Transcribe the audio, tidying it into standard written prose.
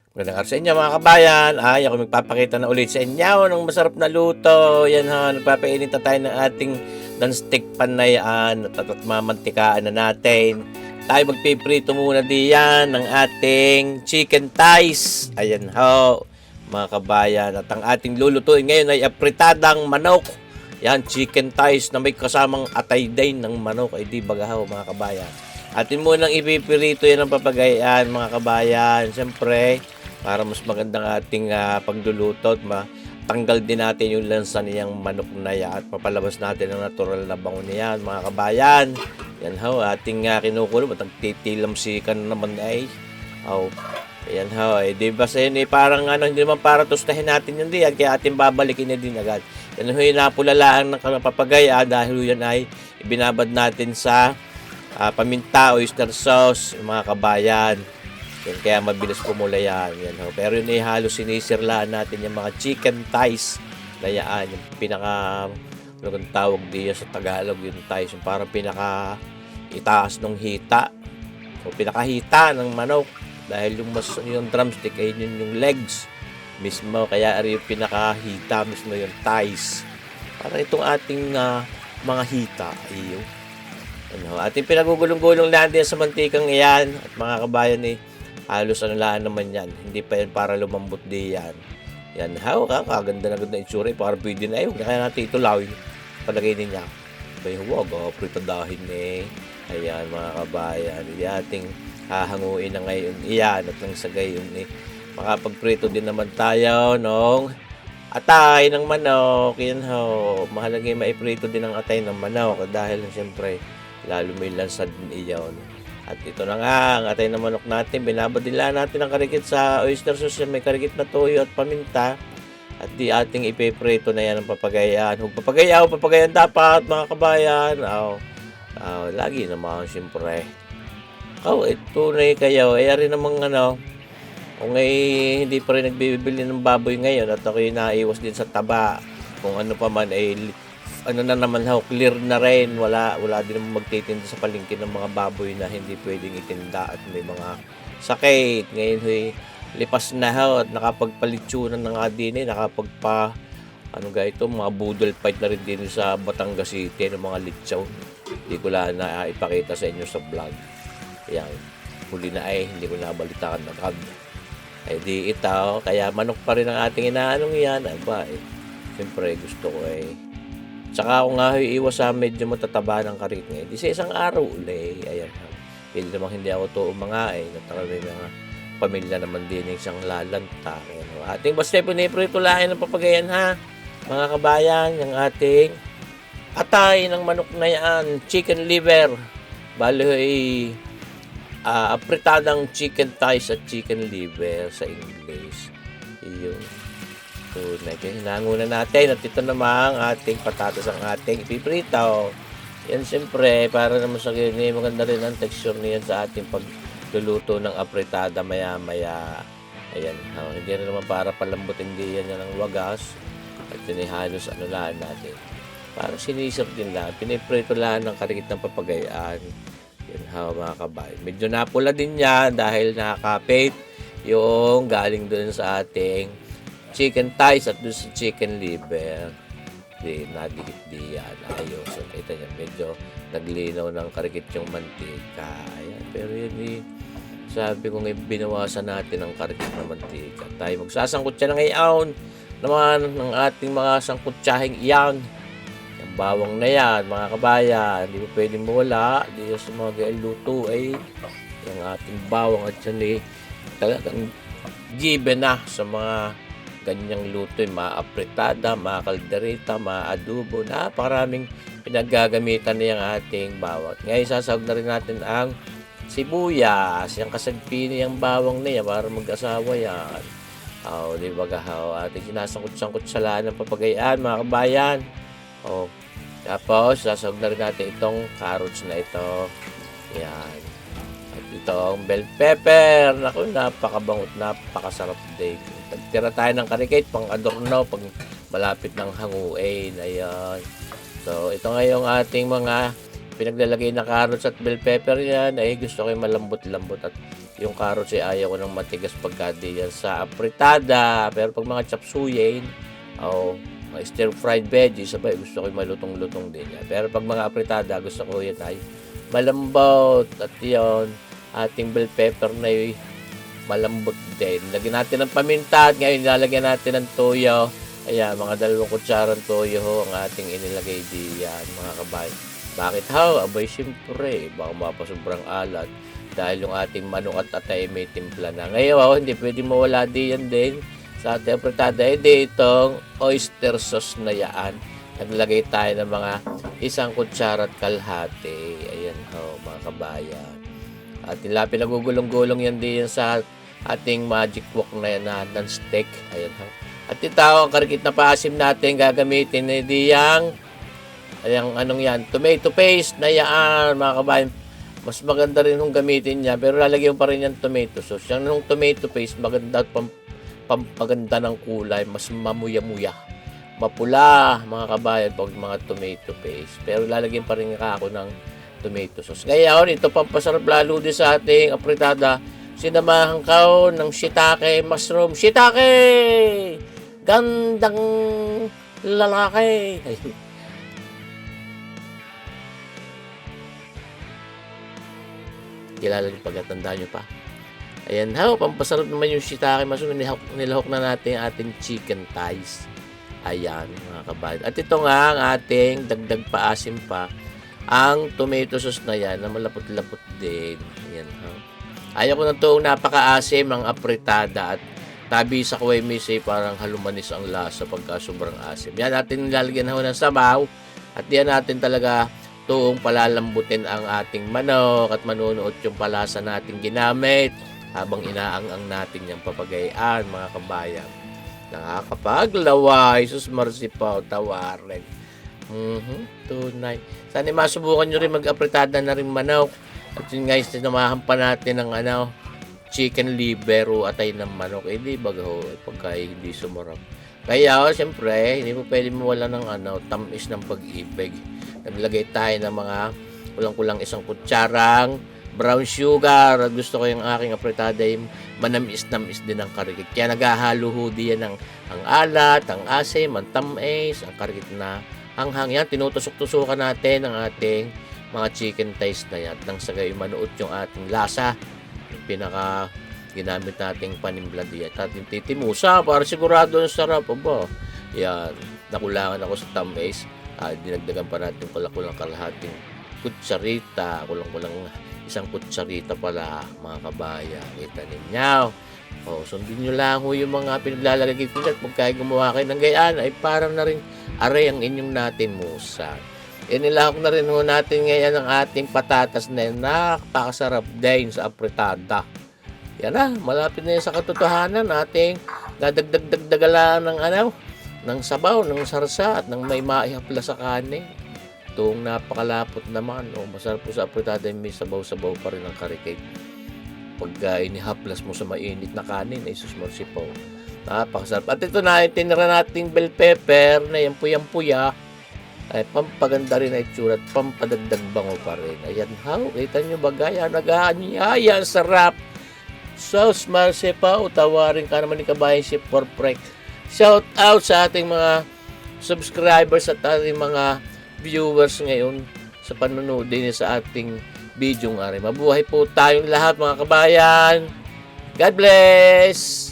Magandang araw sa inyo mga kabayan. Ay, ako magpapakita na ulit sa inyo ng masarap na luto. Yan ha, nagpapainit na tayo ng ating non-stick pan na yan. At mamantikaan na natin. Tayo magpiprito muna diyan ng ating chicken thighs. Ayan ho, mga kabayan. At ang ating lulutuin ngayon ay apritadang manok. Yan, chicken thighs na may kasamang atay din ng manok. Ay di bagahaw mga kabayan. Atin munang ipipirito yan ng papagayan mga kabayan. Siyempre, para mas magandang ating pagluluto at matanggal din natin yung lansa niyang manok na yan at papalabas natin ang natural na bango niyan mga kabayan. Yan ho, ating kinukulo at nagtitilamsikan naman ay. Oh, yan ho, di ba sa yun parang hindi naman para tustahin natin yun diyan kaya ating babalikin na din agad. Yan ho, napulalaan ng papagaya dahil yan ay ibinabad natin sa paminta, oyster sauce, mga kabayan. Yan, kaya mabilis pumula yan. Yan ho. Pero yun ay halos sinisirlaan natin yung mga chicken thighs na yan. Yung pinaka, ano kang tawag diya sa Tagalog, yung thighs, yung parang pinaka itaas ng hita o pinakahita ng manok. Dahil yung drumstick ay yun yung legs mismo. Kaya yung pinakahita mismo yung thighs. Parang itong ating mga hita ay yun. Ano, ating pinagugulong-gulong natin sa mantikang iyan at mga kabayan halos laan naman yan. Hindi pa yan para lumambot di yan. Yan, kaganda na ganda itsura. Para pwede na huwag na kaya natin itulawin. Palagay din niya. Bay, huwag, pritodahin Ayan, mga kabayan. Hindi ating hahanguin na ngayon iyan at nang sa gayon makapagprito din naman tayo nung atay ng manok. Yan ho. Mahalaga yung maiprito din ang atay ng manok dahil siyempre lalo may lansa din iyon. At ito na nga, ang atay na manok natin. Binabadila natin ang karikit sa oyster sauce. May karikit na toyo at paminta. At di ating ipiprito na yan ang papagayan. Huwag papagayan dapat, mga kabayan. Lagi naman, siyempre. Ito na kayo. Rin namang kung hindi pa rin nagbibili ng baboy ngayon at ako naiwas din sa taba. Kung ano pa man na naman clear na rin, wala din naman magtitinda sa palengke ng mga baboy na hindi pwedeng itinda at may mga sakit. Ngayon lipas na at nakapagpalitsunan na nga din mga budol fight na rin din sa Batangas City ng mga litsaw. Hindi ko lang na ipakita sa inyo sa vlog. Yan, huli na hindi ko nabalitaan na di ito, kaya manok pa rin ang ating inaanong yan. Siyempre gusto ko tsaka ako nga iwas sa medyo matataba ng karit ngayon. Di sa isang araw ayan. Hindi naman hindi ako to umangain. May mga pamilya naman din isang lalanta. Ating basta piniprito lain ng papagayan mga kabayan. Yung ating atay ng manok na yan. Chicken liver. Balo apritadang chicken thighs at chicken liver sa English. Iyon. Hinangunan natin at ito namang ating patatas ang ating ipiprito. Yan siyempre para naman sa ganyan maganda rin ang texture niyan sa ating pagluluto ng apritada maya. Ayan, hindi rin naman para palambutin diyan ng wagas at halos laan natin. Para sinisip din lang, piniprito lang ng karikit ng papagayaan. Yan mga kabayan. Medyo napula din yan dahil nakakapit yung galing dun sa ating chicken thighs at doon sa chicken liver. Nadikit diyan. Ayos. So, kita niya, medyo naglinaw ng karikit yung mantika. Ayan. Pero yun sabi ko binawasan natin ang karikit ng mantika. Tayo magsasangkot siya ng ngayon naman ng ating mga sangkutsahing iyan. Yung bawang na yan, mga kabayan. Hindi mo pwedeng mawala. Hindi sa mga luto yung ating bawang at yan talagang given na sa mga ganyang luto, maapritada, kaldereta, adobo, napakaraming pinaggagamitan na yung ating bawang. Ngayon, sasahog na rin natin ang sibuyas, yung kasagpini, yung bawang na yan para mag-asawa yan. Di ba ating sinasangkot-sangkot sa laan ng papagayaan, mga kabayan. Tapos, sasahog na rin natin itong carrots na ito. Yan. At itong bell pepper. Naku, napakabangot, napakasarap din. Tagtira tayo ng karikit pang adorno pag malapit ng hanguin. Ayan. So, ito nga yung ating mga pinaglalagay na carrots at bell pepper yan, ay gusto ko yung malambot-lambot at yung carrots ay ayaw ko ng matigas pagka di yan sa apritada. Pero pag mga chop suey, mga stir fried veggies, sabay gusto ko yung malutong-lutong din yan. Pero pag mga apritada, gusto ko yan ay malambot at yon ating bell pepper na yung malambot din. Lagyan natin ng paminta at ngayon nilalagyan natin ng toyo. Ayan, mga 2 kutsarang toyo ho ang ating inilagay diyan, mga kabayan. Bakit ho? Abay, siyempre, baka mapasobrang alat dahil yung ating manok at atay may timpla na. Ngayon, hindi pwede mawala diyan din sa ating apritada. Itong oyster sauce na yan. Naglagay tayo ng mga 1 kutsara at kalahati. Ayan ho, mga kabayan. At pinagugulong-gulong yan din sa ating magic wok na yan na non-stick. Ayan ho. At ito ang karikit na paasim natin gagamitin na diyang anong yan, tomato paste na yan, mga kabayan. Mas maganda rin yung gamitin niya, pero lalagyan pa rin yung tomato sauce. Yung tomato paste, maganda at pampaganda ng kulay, mas mamuya-muya. Mapula, mga kabayan, pag mga tomato paste. Pero lalagyan pa rin ako ng tomato sauce. Ngayon, ito pampasarap lalo din sa ating apritada. Sinamahan ko ng shiitake mushroom. Shiitake! Gandang lalaki! Kilala niyo pagkatanda niyo pa. Ayan, pampasarap naman yung shiitake mushroom. Nilahok na natin yung ating chicken thighs. Ayan, mga kabayan. At ito nga ang ating dagdag paasim pa. Ang tomato sauce na yan, na malapot-lapot din. Ayan, ayaw ko na itong napaka-asim ang apritada at tabi sa kuway misi parang halumanis ang lasa pagka sobrang asim. Yan natin nilalagyan ng sabaw at yan natin talaga tuong palalambutin ang ating manok at manunuot yung palasa natin ginamit habang inaang-ang natin yung papagayaan, mga kabayan. Nakakapaglaway, sus marsipaw, tawarin. Tunay. Sana masubukan nyo rin mag-apritada na rin manok. At yun guys, sinamahan pa natin ng chicken liver o atay ng manok. Di ba pagka hindi sumarap. Kaya siyempre, hindi mo pwede mawala ng tamis ng pag-ibig. Naglagay tayo ng mga kulang-kulang 1 kutsarang brown sugar. At gusto ko yung aking apritada yung manamis-namis din ang karikit. Kaya naghahalo ho diyan ang alat, ang asim, ang tamis, ang karikit na hanghang yan. Tinutusok-tusukan natin ang ating mga chicken thighs na yan nang sa gayon manuot yung ating lasa, yung pinaka ginamit nating panimpla diyan at ating titimusa para sigurado ang sarap. Yan, nakulangan ako sa tamis. Dinagdagan pa natin kulang-kulang kalahating kutsarita, kulang-kulang 1 kutsarita pala, mga kabayan. Kita ninyo. Sundin nyo lang yung mga pinaglalagay ko at pagka gumawa kayo ng gayaan ay parang na rin aray ang inyong natin musa. Inilahok na rin natin ngayon ang ating patatas na yun. Napakasarap din sa apritada. Yan na, malapit na yun sa katotohanan. Ating dadagdag-dagdagalaan ng sabaw, ng sarsa at ng may maihapla sa kanin. Itong napakalapot naman. Masarap po sa apritada yung may sabaw-sabaw pa rin ang karikate. Pagka inihaplas mo sa mainit na kanin, ay susmarsipaw. Napakasarap. At ito na, tinira nating bell pepper na yung puyang-puya. Ay pampaganda rin ay itsura at pampadagdag bango pa rin. Ayan, kita nyo ba gaya? Nag-aanyaya, sarap. Sauce marsipaw, tawarin ka naman ni kabayan si Porprek. Shout out sa ating mga subscribers at ating mga viewers ngayon sa panonood din sa ating video nga rin. Mabuhay po tayong lahat, mga kabayan. God bless!